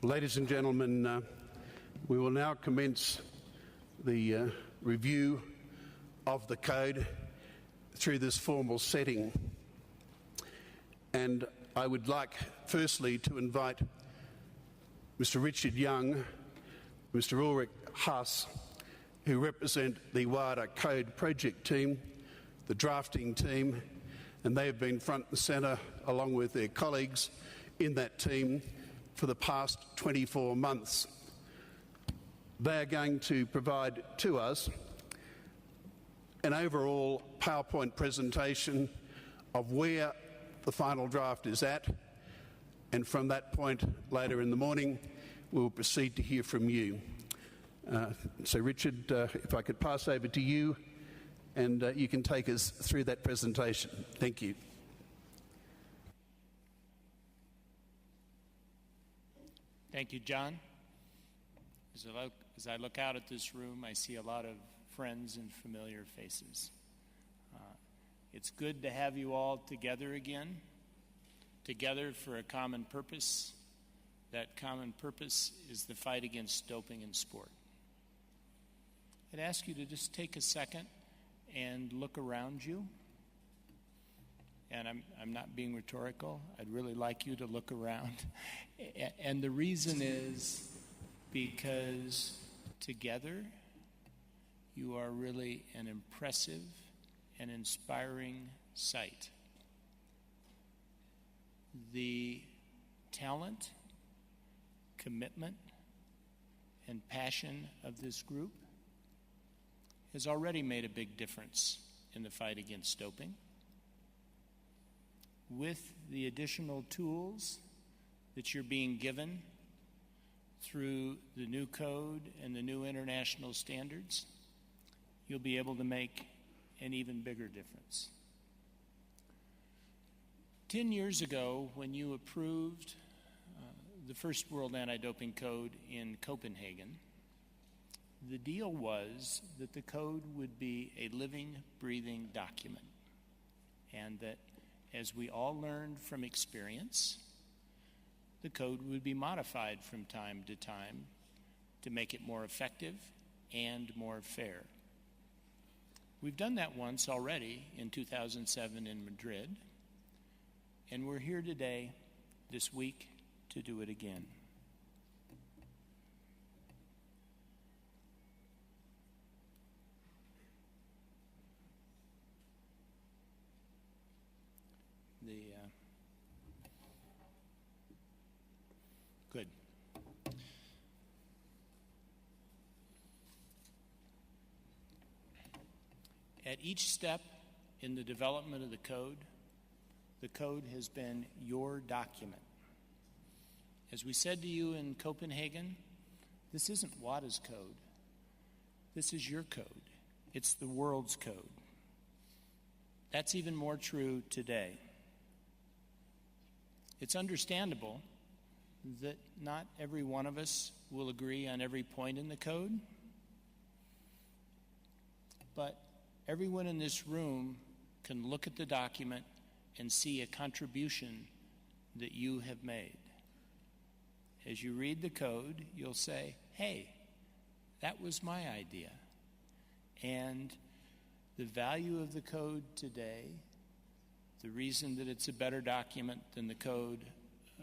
Ladies and gentlemen, we will now commence the review of the code through this formal setting. And I would like firstly to invite Mr. Richard Young, Mr. Ulrich Haas, who represent the WADA Code Project team, the drafting team, and they have been front and centre along with their colleagues in that team for the past 24 months. They are going to provide to us an overall PowerPoint presentation of where the final draft is at, and from that point later in the morning we will proceed to hear from you. So Richard, if I could pass over to you, and you can take us through that presentation. Thank you. Thank you, John. As I look out at this room, I see a lot of friends and familiar faces. It's good to have you all together again, together for a common purpose. That common purpose is the fight against doping in sport. I'd ask you to just take a second and look around you. And I'm not being rhetorical. I'd really like you to look around. And the reason is because together you are really an impressive and inspiring sight. The talent, commitment, and passion of this group has already made a big difference in the fight against doping. With the additional tools that you're being given through the new code and the new international standards, you'll be able to make an even bigger difference. 10 years ago, when you approved the first World Anti-Doping Code in Copenhagen, the deal was that the code would be a living, breathing document, and that as we all learned from experience, the code would be modified from time to time to make it more effective and more fair. We've done that once already in 2007 in Madrid, and we're here today, this week, to do it again. Good. At each step in the development of the code has been your document. As we said to you in Copenhagen, this isn't WADA's code. This is your code. It's the world's code. That's even more true today. It's understandable that not every one of us will agree on every point in the code, but everyone in this room can look at the document and see a contribution that you have made. As you read the code, you'll say, hey, that was my idea. And the value of the code today, the reason that it's a better document than the code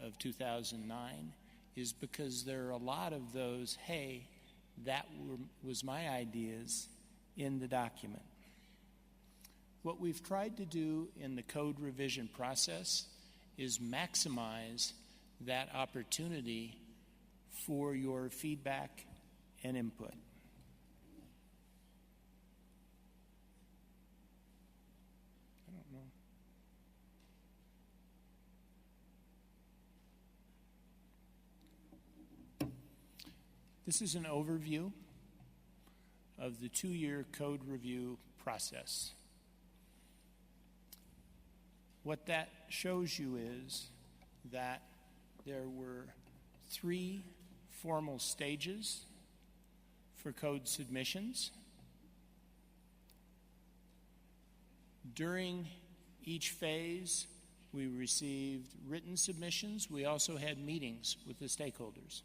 of 2009 is because there are a lot of those, hey, that was my ideas in the document. What we've tried to do in the code revision process is maximize that opportunity for your feedback and input. This is an overview of the 2-year code review process. What that shows you is that there were 3 formal stages for code submissions. During each phase, we received written submissions. We also had meetings with the stakeholders.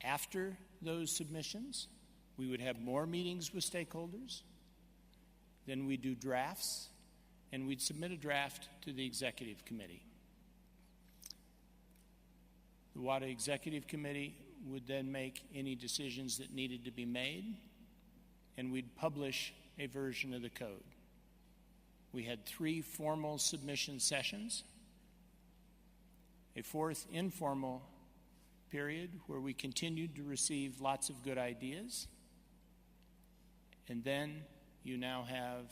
After those submissions, we would have more meetings with stakeholders. Then we'd do drafts, and we'd submit a draft to the executive committee. The WADA executive committee would then make any decisions that needed to be made, and we'd publish a version of the code. We had 3 formal submission sessions, a 4th informal period where we continued to receive lots of good ideas, and then you now have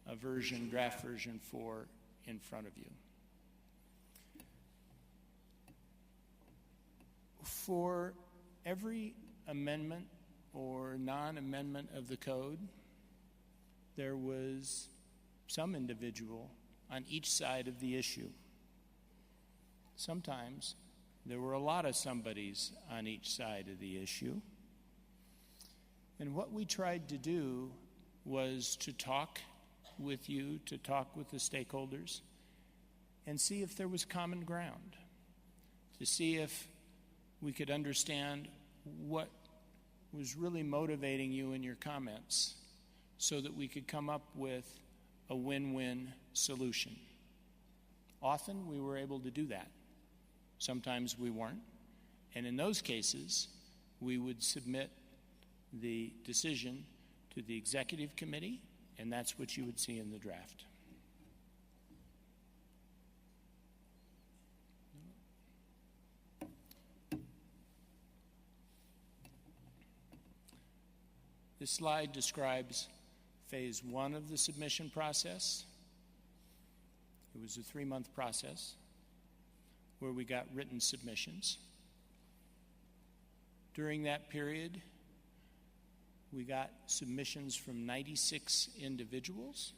a version, draft version 4, in front of you. For every amendment or non-amendment of the code, there was some individual on each side of the issue. Sometimes there were a lot of somebodies on each side of the issue. And what we tried to do was to talk with you, to talk with the stakeholders, and see if there was common ground, to see if we could understand what was really motivating you in your comments so that we could come up with a win-win solution. Often we were able to do that. Sometimes we weren't. And in those cases, we would submit the decision to the executive committee, and that's what you would see in the draft. This slide describes phase 1 of the submission process. It was a 3-month process where we got written submissions. During that period, we got submissions from 96 individuals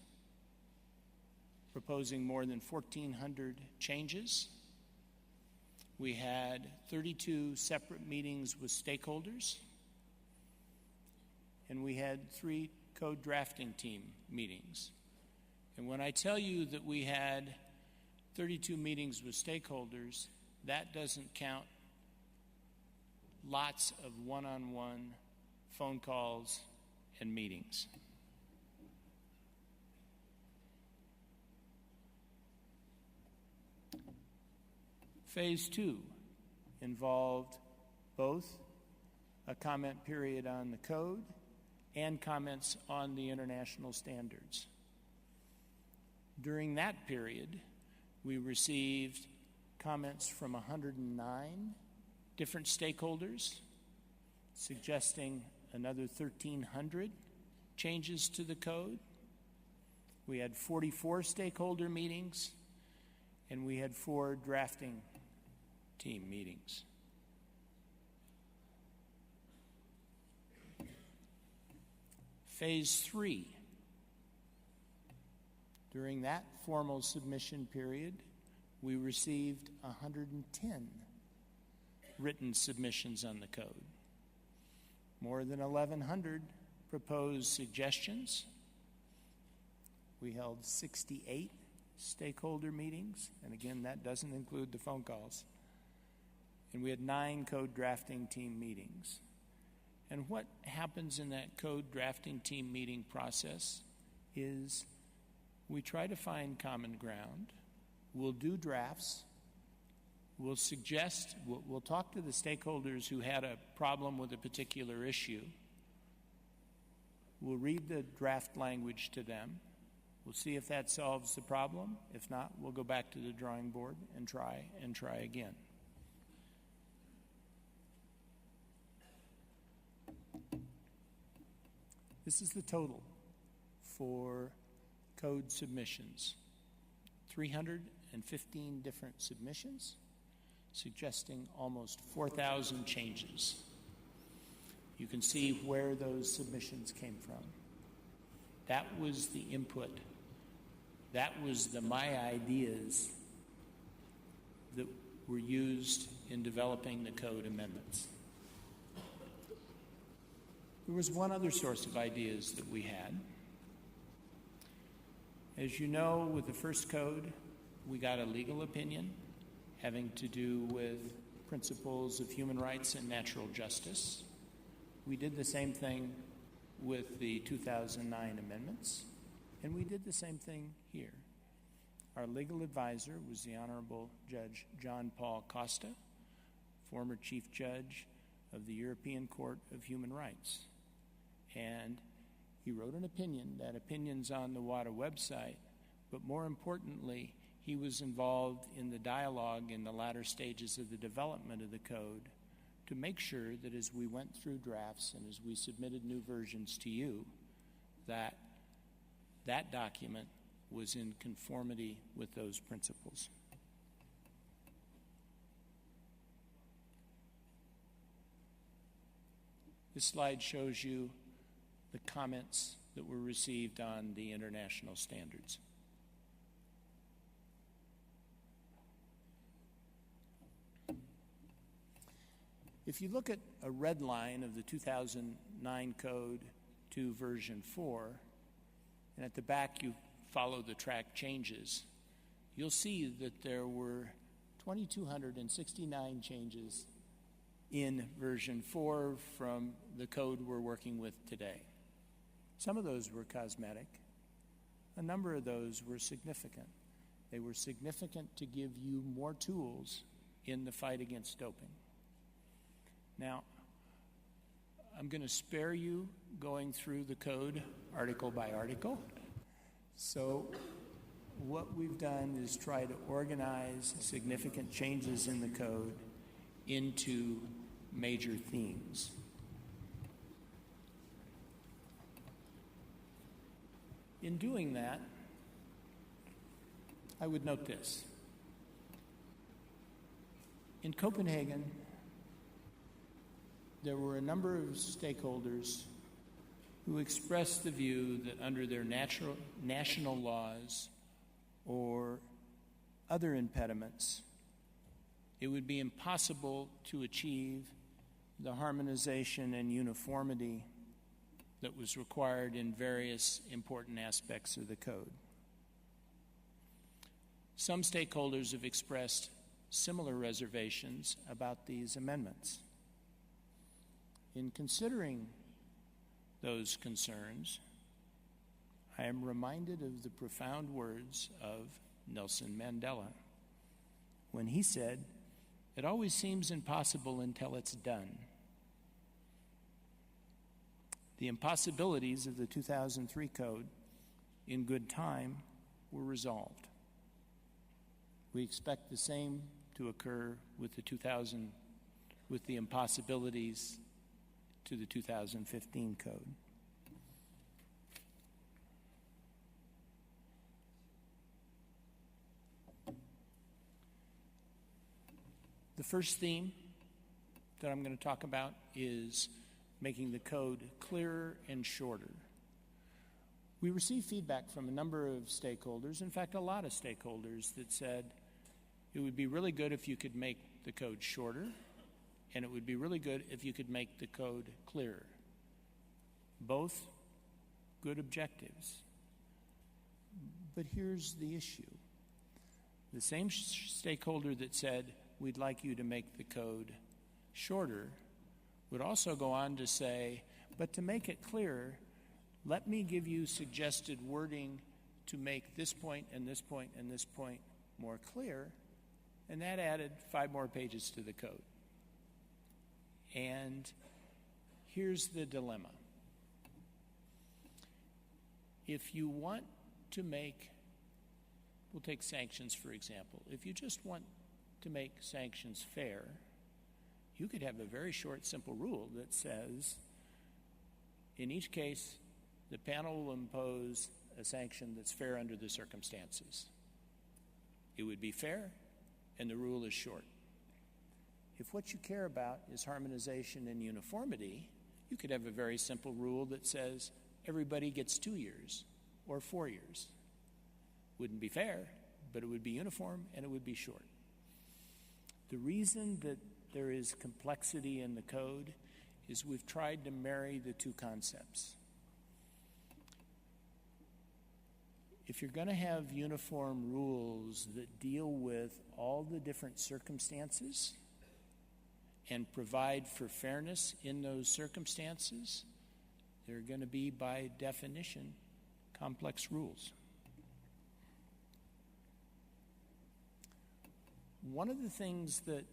proposing more than 1,400 changes. We had 32 separate meetings with stakeholders, and we had 3 code drafting team meetings. And when I tell you that we had 32 meetings with stakeholders, that doesn't count lots of one-on-one phone calls and meetings. Phase 2 involved both a comment period on the code and comments on the international standards. During that period, we received comments from 109 different stakeholders, suggesting another 1,300 changes to the code. We had 44 stakeholder meetings, and we had 4 drafting team meetings. Phase 3. During that formal submission period, we received 110 written submissions on the code. More than 1,100 proposed suggestions. We held 68 stakeholder meetings, and again, that doesn't include the phone calls. And we had 9 code drafting team meetings. And what happens in that code drafting team meeting process is we try to find common ground. We'll do drafts. We'll suggest, we'll talk to the stakeholders who had a problem with a particular issue. We'll read the draft language to them. We'll see if that solves the problem. If not, we'll go back to the drawing board and try again. This is the total for code submissions. 315 different submissions, suggesting almost 4,000 changes. You can see where those submissions came from. That was the input. That was the my ideas that were used in developing the code amendments. There was one other source of ideas that we had. As you know, with the first code, we got a legal opinion having to do with principles of human rights and natural justice. We did the same thing with the 2009 amendments, and we did the same thing here. Our legal advisor was the Honorable Judge John Paul Costa, former Chief Judge of the European Court of Human Rights. And he wrote an opinion. That opinion's on the WADA website, but more importantly, he was involved in the dialogue in the latter stages of the development of the code to make sure that as we went through drafts and as we submitted new versions to you, that that document was in conformity with those principles. This slide shows you the comments that were received on the international standards. If you look at a red line of the 2009 code to version 4, and at the back you follow the track changes, you'll see that there were 2,269 changes in version 4 from the code we're working with today. Some of those were cosmetic. A number of those were significant. They were significant to give you more tools in the fight against doping. Now, I'm going to spare you going through the code article by article. So what we've done is try to organize significant changes in the code into major themes. In doing that, I would note this. In Copenhagen, there were a number of stakeholders who expressed the view that under their national laws or other impediments, it would be impossible to achieve the harmonization and uniformity that was required in various important aspects of the code. Some stakeholders have expressed similar reservations about these amendments. In considering those concerns, I am reminded of the profound words of Nelson Mandela when he said, "It always seems impossible until it's done." The impossibilities of the 2003 code in good time were resolved. We expect the same to occur with the impossibilities to the 2015 code. The first theme that I'm going to talk about is making the code clearer and shorter. We received feedback from a number of stakeholders, in fact, a lot of stakeholders, that said it would be really good if you could make the code shorter, and it would be really good if you could make the code clearer. Both good objectives. But here's the issue. The same stakeholder that said, we'd like you to make the code shorter, would also go on to say, but to make it clearer, let me give you suggested wording to make this point and this point and this point more clear, and that added 5 more pages to the code. And here's the dilemma. If you want to make, we'll take sanctions for example. If you just want to make sanctions fair, you could have a very short, simple rule that says, in each case, the panel will impose a sanction that's fair under the circumstances. It would be fair, and the rule is short. If what you care about is harmonization and uniformity, you could have a very simple rule that says everybody gets 2 years or 4 years. Wouldn't be fair, but it would be uniform and it would be short. The reason that there is complexity in the code is we've tried to marry the two concepts. if you're going to have uniform rules that deal with all the different circumstances and provide for fairness in those circumstances, they're going to be, by definition, complex rules. One of the things that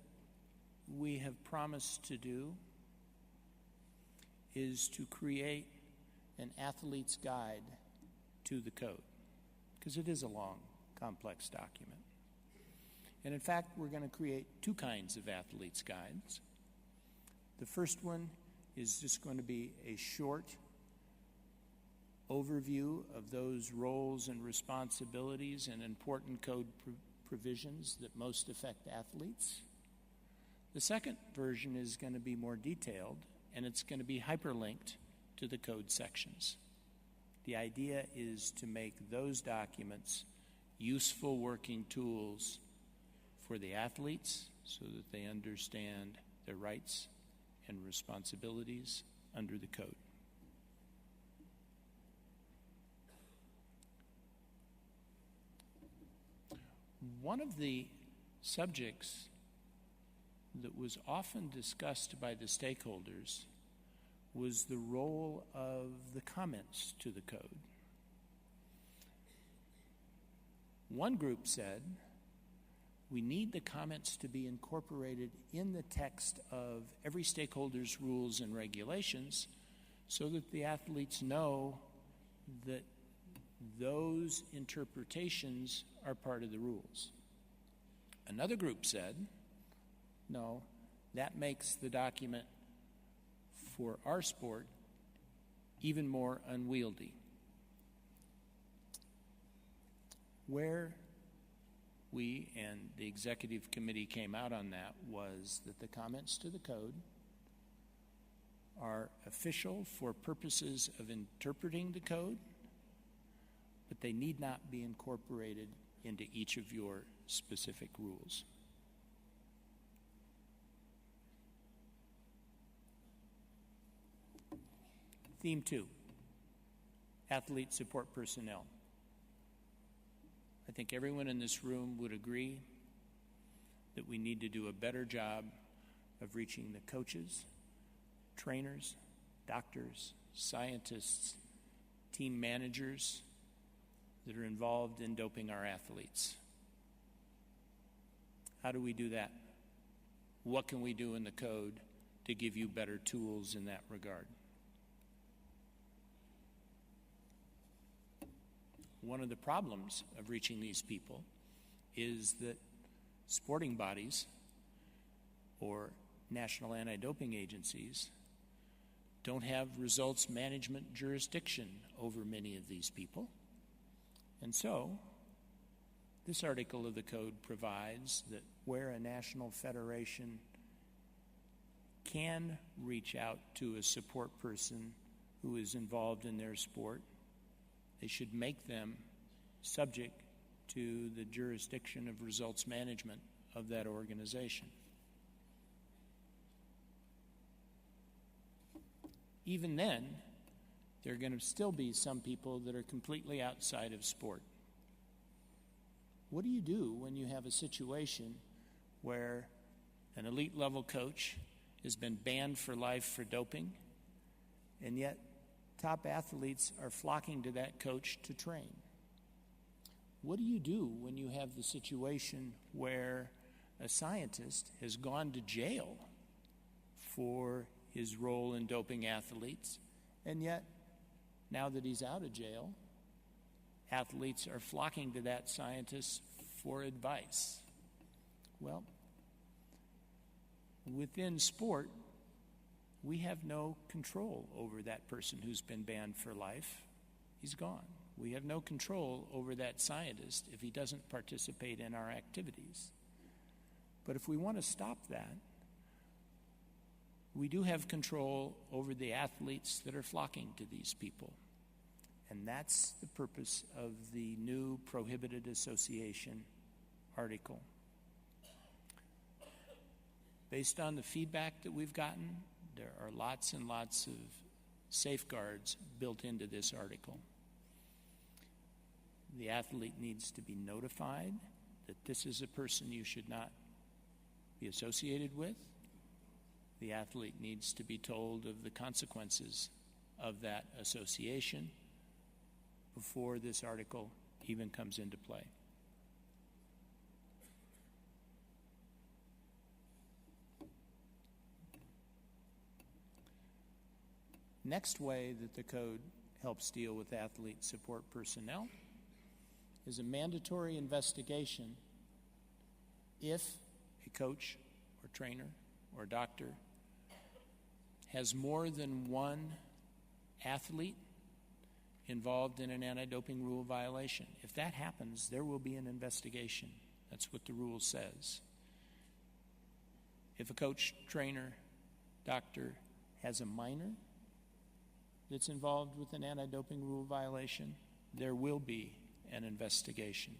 we have promised to do is to create an athlete's guide to the code, because it is a long, complex document. And in fact, we're going to create two kinds of athlete's guides. The first one is just going to be a short overview of those roles and responsibilities and important code provisions that most affect athletes. The second version is going to be more detailed, and it's going to be hyperlinked to the code sections. The idea is to make those documents useful working tools for the athletes so that they understand their rights and responsibilities under the code. One of the subjects that was often discussed by the stakeholders was the role of the comments to the code. One group said, we need the comments to be incorporated in the text of every stakeholder's rules and regulations so that the athletes know that those interpretations are part of the rules. Another group said, no, that makes the document for our sport even more unwieldy. Where we and the executive committee came out on that was that the comments to the code are official for purposes of interpreting the code, but they need not be incorporated into each of your specific rules. Theme 2, athlete support personnel. I think everyone in this room would agree that we need to do a better job of reaching the coaches, trainers, doctors, scientists, team managers that are involved in doping our athletes. How do we do that? What can we do in the code to give you better tools in that regard? One of the problems of reaching these people is that sporting bodies or national anti-doping agencies don't have results management jurisdiction over many of these people. And so, this article of the code provides that where a national federation can reach out to a support person who is involved in their sport, they should make them subject to the jurisdiction of results management of that organization. Even then, there are going to still be some people that are completely outside of sport. What do you do when you have a situation where an elite level coach has been banned for life for doping, and yet top athletes are flocking to that coach to train? What do you do when you have the situation where a scientist has gone to jail for his role in doping athletes, and yet, now that he's out of jail, athletes are flocking to that scientist for advice? Well, within sport, we have no control over that person who's been banned for life. He's gone. We have no control over that scientist if he doesn't participate in our activities. But if we want to stop that, we do have control over the athletes that are flocking to these people. And that's the purpose of the new prohibited association article. Based on the feedback that we've gotten, there are lots and lots of safeguards built into this article. The athlete needs to be notified that this is a person you should not be associated with. The athlete needs to be told of the consequences of that association before this article even comes into play. Next way that the code helps deal with athlete support personnel is a mandatory investigation if a coach or trainer or doctor has more than one athlete involved in an anti-doping rule violation. If that happens, there will be an investigation. That's what the rule says. If a coach, trainer, doctor has a minor that's involved with an anti-doping rule violation, there will be an investigation.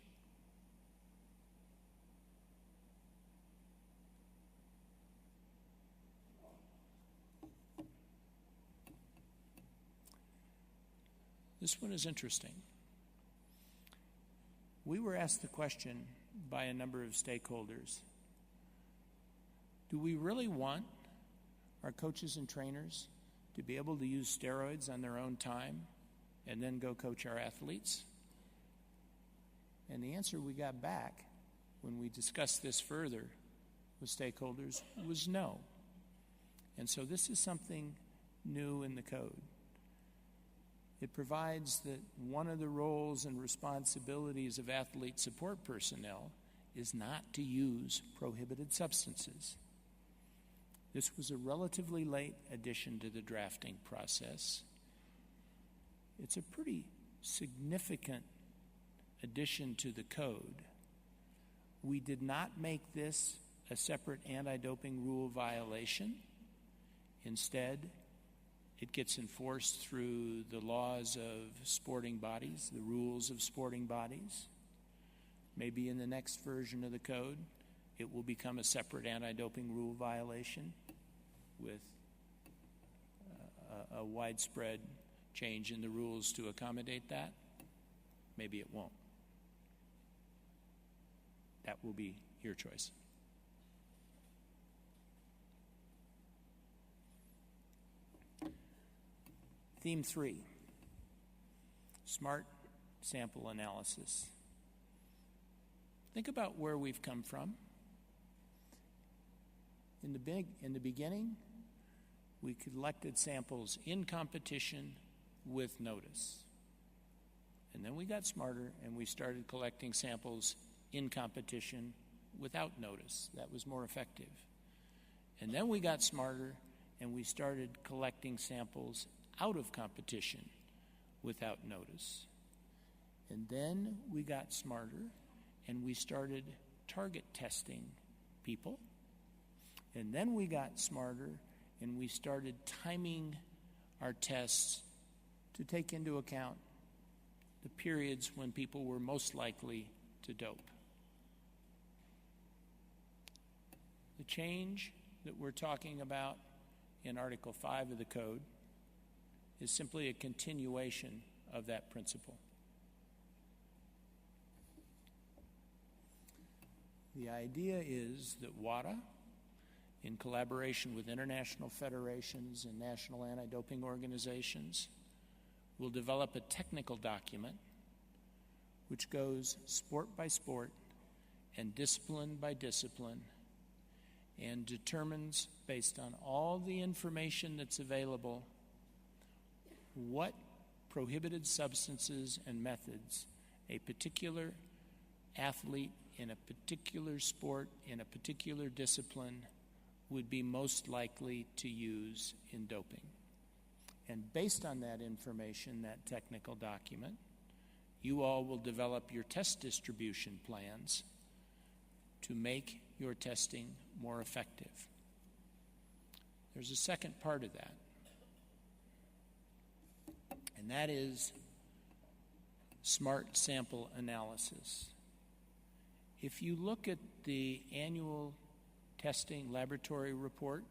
This one is interesting. We were asked the question by a number of stakeholders, do we really want our coaches and trainers to be able to use steroids on their own time and then go coach our athletes? And the answer we got back when we discussed this further with stakeholders was no. And so this is something new in the code. It provides that one of the roles and responsibilities of athlete support personnel is not to use prohibited substances. This was a relatively late addition to the drafting process. It's a pretty significant addition to the code. We did not make this a separate anti-doping rule violation. Instead, it gets enforced through the laws of sporting bodies, the rules of sporting bodies. Maybe in the next version of the code, it will become a separate anti-doping rule violation with a widespread change in the rules to accommodate that. Maybe it won't. That will be your choice. Theme 3, smart sample analysis. Think about where we've come from. In the beginning, we collected samples in competition with notice. And then we got smarter and we started collecting samples in competition without notice. That was more effective. And then we got smarter and we started collecting samples out of competition without notice. And then we got smarter and we started target testing people. And then we got smarter and we started timing our tests to take into account the periods when people were most likely to dope. The change that we're talking about in Article 5 of the Code is simply a continuation of that principle. The idea is that WADA, in collaboration with international federations and national anti-doping organizations, will develop a technical document which goes sport by sport and discipline by discipline and determines, based on all the information that's available, what prohibited substances and methods a particular athlete in a particular sport, in a particular discipline, would be most likely to use in doping. And based on that information, that technical document, you all will develop your test distribution plans to make your testing more effective. There's a second part of that, and that is smart sample analysis. If you look at the annual testing laboratory report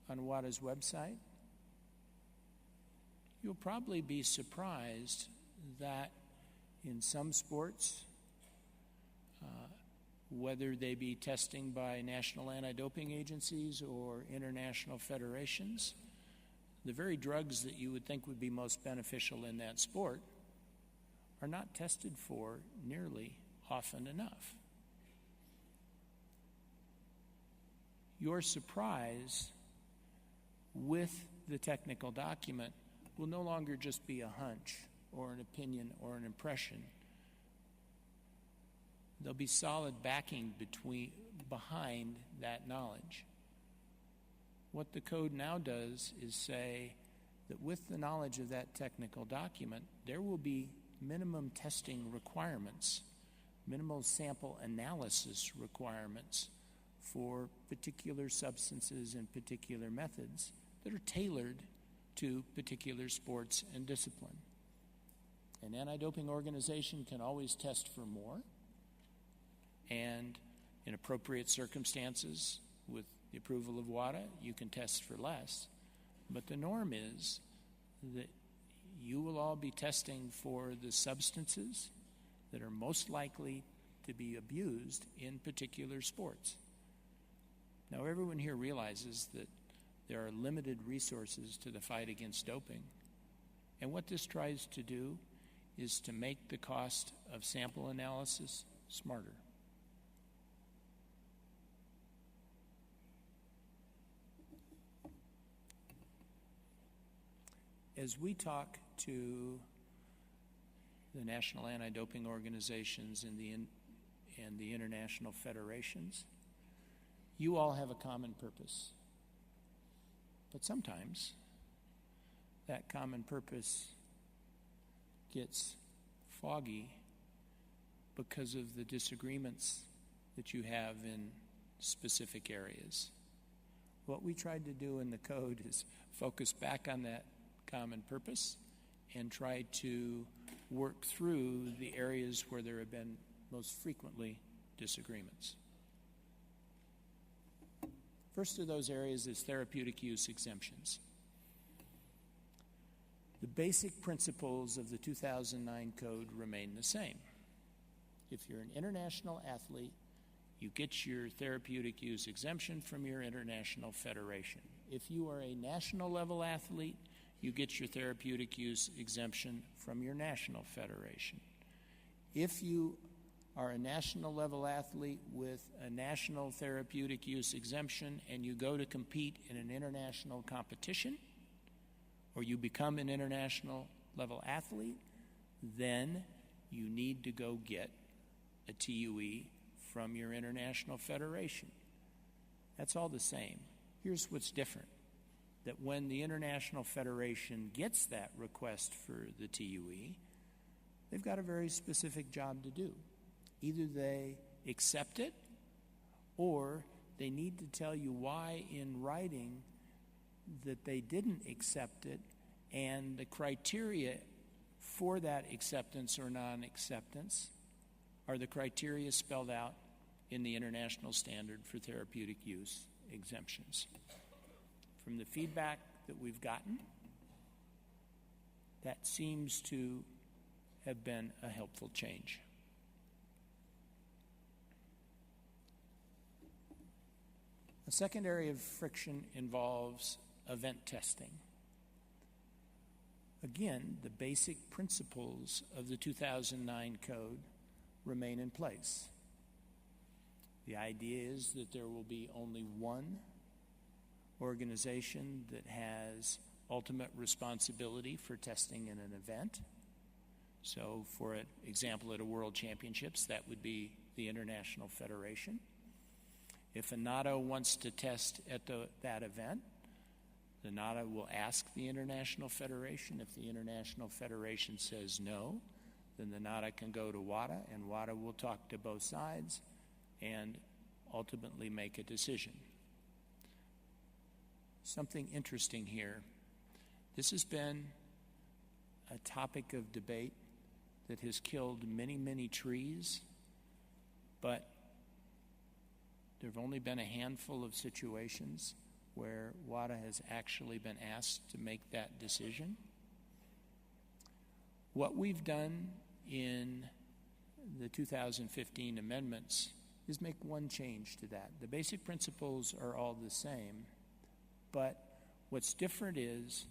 on WADA's website, you'll probably be surprised that in some sports, whether they be testing by national anti-doping agencies or international federations, the very drugs that you would think would be most beneficial in that sport are not tested for nearly often enough. Your surprise with the technical document will no longer just be a hunch or an opinion or an impression. There'll be solid backing behind that knowledge. What the code now does is say that with the knowledge of that technical document, there will be minimum testing requirements, minimal sample analysis requirements for particular substances and particular methods that are tailored to particular sports and discipline. An anti-doping organization can always test for more, and in appropriate circumstances, with the approval of WADA, you can test for less. But the norm is that you will all be testing for the substances that are most likely to be abused in particular sports. Now, everyone here realizes that there are limited resources to the fight against doping. And what this tries to do is to make the cost of sample analysis smarter. As we talk to the national anti-doping organizations and the international federations, you all have a common purpose. But sometimes that common purpose gets foggy because of the disagreements that you have in specific areas. What we tried to do in the code is focus back on that common purpose and try to work through the areas where there have been most frequently disagreements. First of those areas is therapeutic use exemptions. The basic principles of the 2009 code remain the same. If you're an international athlete, you get your therapeutic use exemption from your international federation. If you are a national level athlete, you get your therapeutic use exemption from your national federation. If you are a national level athlete with a national therapeutic use exemption and you go to compete in an international competition, or you become an international level athlete, then you need to go get a TUE from your international federation. That's all the same. Here's what's different. That when the International Federation gets that request for the TUE, they've got a very specific job to do. Either they accept it, or they need to tell you why in writing that they didn't accept it, and the criteria for that acceptance or non-acceptance are the criteria spelled out in the International Standard for Therapeutic Use Exemptions. From the feedback that we've gotten, that seems to have been a helpful change. A second area of friction involves event testing. Again, the basic principles of the 2009 code remain in place. The idea is that there will be only one organization that has ultimate responsibility for testing in an event. So, for example, at a World Championships, that would be the International Federation. If a NADA wants to test at that event, the NADA will ask the International Federation. If the International Federation says no, then the NADA can go to WADA, and WADA will talk to both sides and ultimately make a decision. Something interesting here. This has been a topic of debate that has killed many, many trees, but there have only been a handful of situations where WADA has actually been asked to make that decision. What we've done in the 2015 amendments is make one change to that. The basic principles are all the same, but what's different is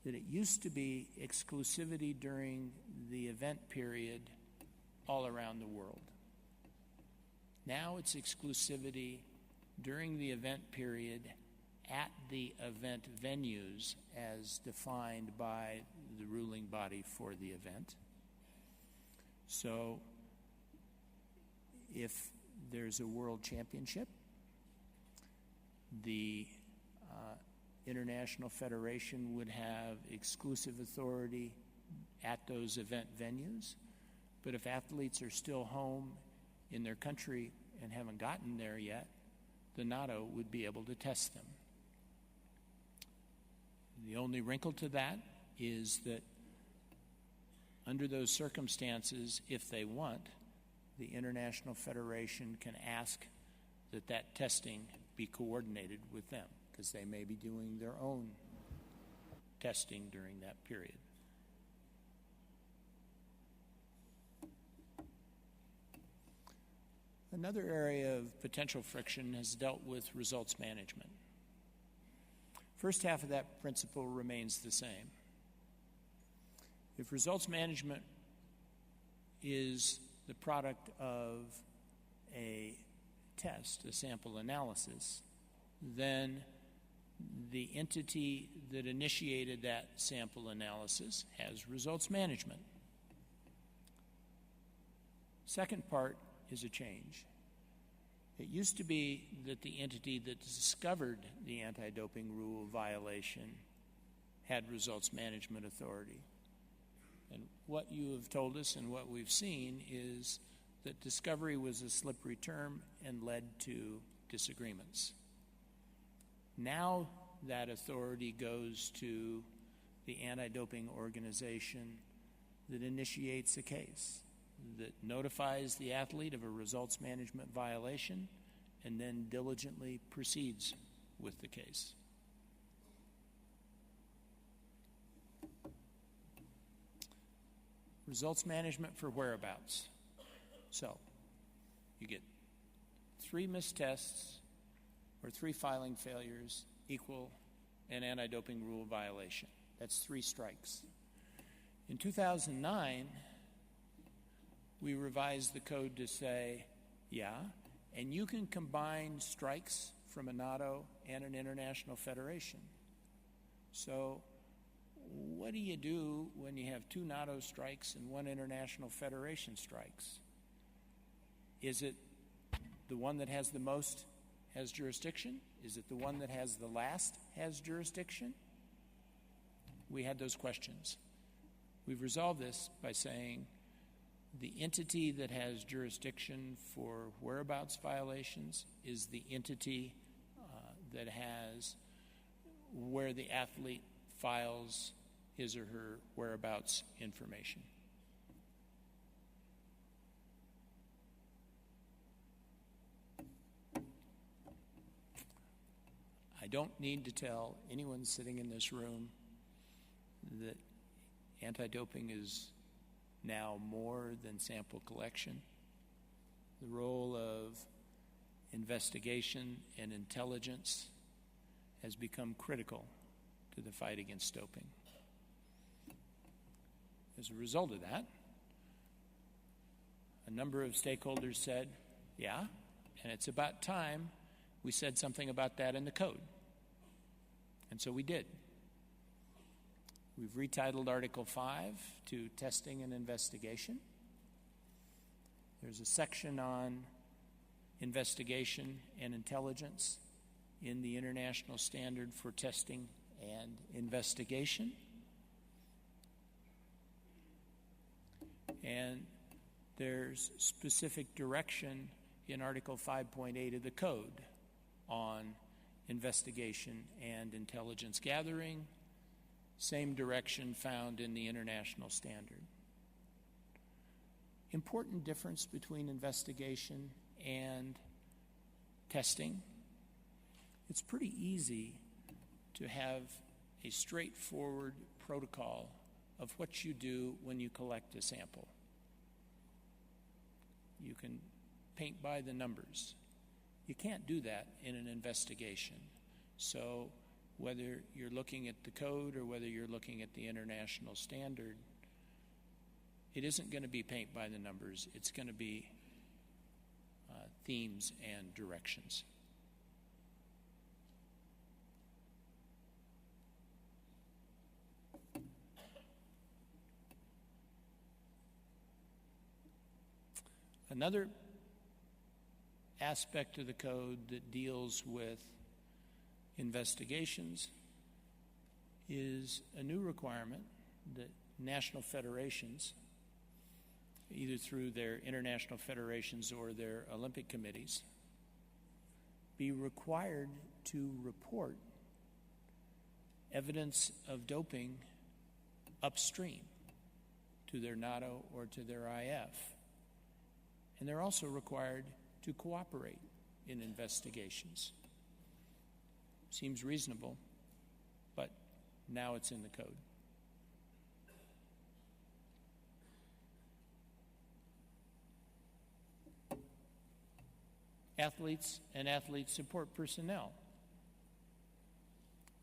that it used to be exclusivity during the event period all around the world. Now it's exclusivity during the event period at the event venues as defined by the ruling body for the event. So if there's a world championship, the International Federation would have exclusive authority at those event venues. But if athletes are still home in their country and haven't gotten there yet, the NATO would be able to test them. The only wrinkle to that is that under those circumstances, if they want, the International Federation can ask that that testing be coordinated with them, because they may be doing their own testing during that period. Another area of potential friction has dealt with results management. First half of that principle remains the same. If results management is the product of a test, a sample analysis, then the entity that initiated that sample analysis has results management. Second part is a change. It used to be that the entity that discovered the anti-doping rule violation had results management authority. And what you have told us and what we've seen is that discovery was a slippery term and led to disagreements. Now that authority goes to the anti-doping organization that initiates a case, that notifies the athlete of a results management violation, and then diligently proceeds with the case. Results management for whereabouts. So, you get 3 missed tests or 3 filing failures equal an anti-doping rule violation. That's 3 strikes. In 2009, we revised the code to say, yeah, and you can combine strikes from a NATO and an international federation. So what do you do when you have 2 NATO strikes and 1 international federation strikes? Is it the one that has the most has jurisdiction? Is it the one that has the last has jurisdiction? We had those questions. We've resolved this by saying the entity that has jurisdiction for whereabouts violations is the entity that has where the athlete files his or her whereabouts information. I don't need to tell anyone sitting in this room that anti-doping is now more than sample collection. The role of investigation and intelligence has become critical to the fight against doping. As a result of that, a number of stakeholders said, yeah, and it's about time we said something about that in the code. And so we did. We've retitled Article 5 to Testing and Investigation. There's a section on investigation and intelligence in the International Standard for Testing and Investigation. And there's specific direction in Article 5.8 of the Code on investigation and intelligence gathering. Same direction found in the International Standard. Important difference between investigation and testing. It's pretty easy to have a straightforward protocol of what you do when you collect a sample. You can paint by the numbers. You can't do that in an investigation. So whether you're looking at the code or whether you're looking at the international standard, it isn't going to be paint by the numbers. It's going to be themes and directions. Another aspect of the code that deals with investigations is a new requirement that national federations, either through their international federations or their Olympic committees, be required to report evidence of doping upstream to their NATO or to their IF. And they're also required to cooperate in investigations. Seems reasonable, but now it's in the code. Athletes and athlete support personnel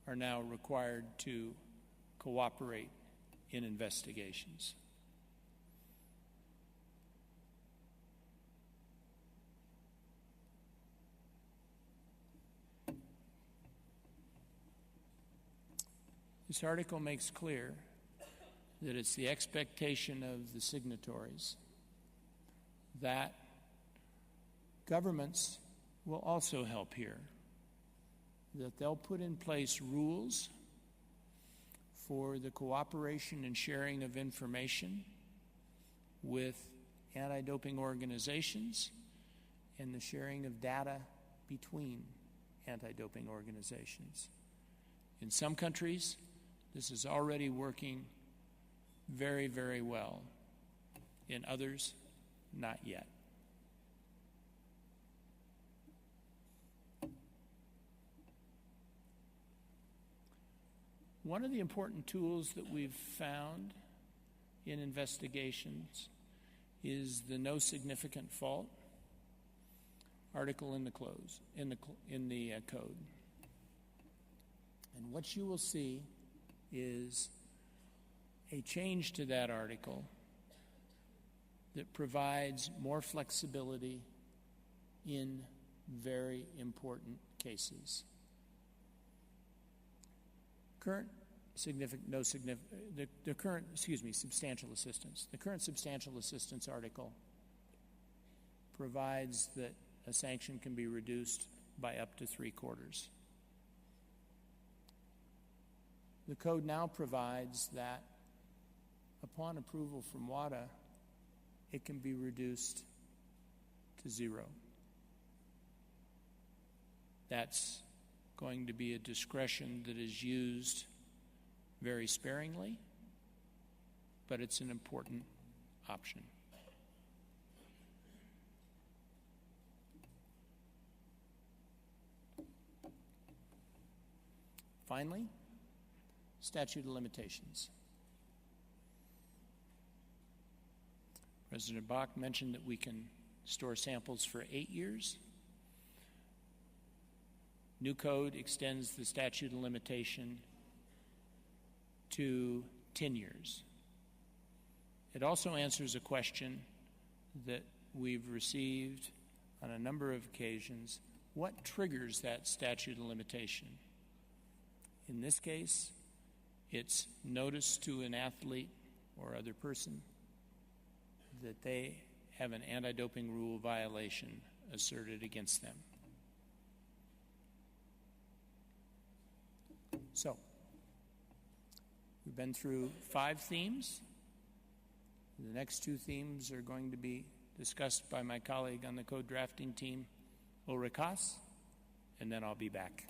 are now required to cooperate in investigations. This article makes clear that it's the expectation of the signatories that governments will also help here, that they'll put in place rules for the cooperation and sharing of information with anti-doping organizations and the sharing of data between anti-doping organizations. In some countries, this is already working very, very well. In others, not yet. One of the important tools that we've found in investigations is the no significant fault article in the code. And what you will see is a change to that article that provides more flexibility in very important cases. Substantial assistance. The current substantial assistance article provides that a sanction can be reduced by up to 3/4. The code now provides that upon approval from WADA, it can be reduced to 0. That's going to be a discretion that is used very sparingly, but it's an important option. Finally, statute of limitations. President Bach mentioned that we can store samples for 8 years. New code extends the statute of limitation to 10 years. It also answers a question that we've received on a number of occasions. What triggers that statute of limitation? In this case, it's notice to an athlete or other person that they have an anti-doping rule violation asserted against them. So, we've been through 5 themes. The next 2 themes are going to be discussed by my colleague on the code drafting team, Ulrich Haas, and then I'll be back.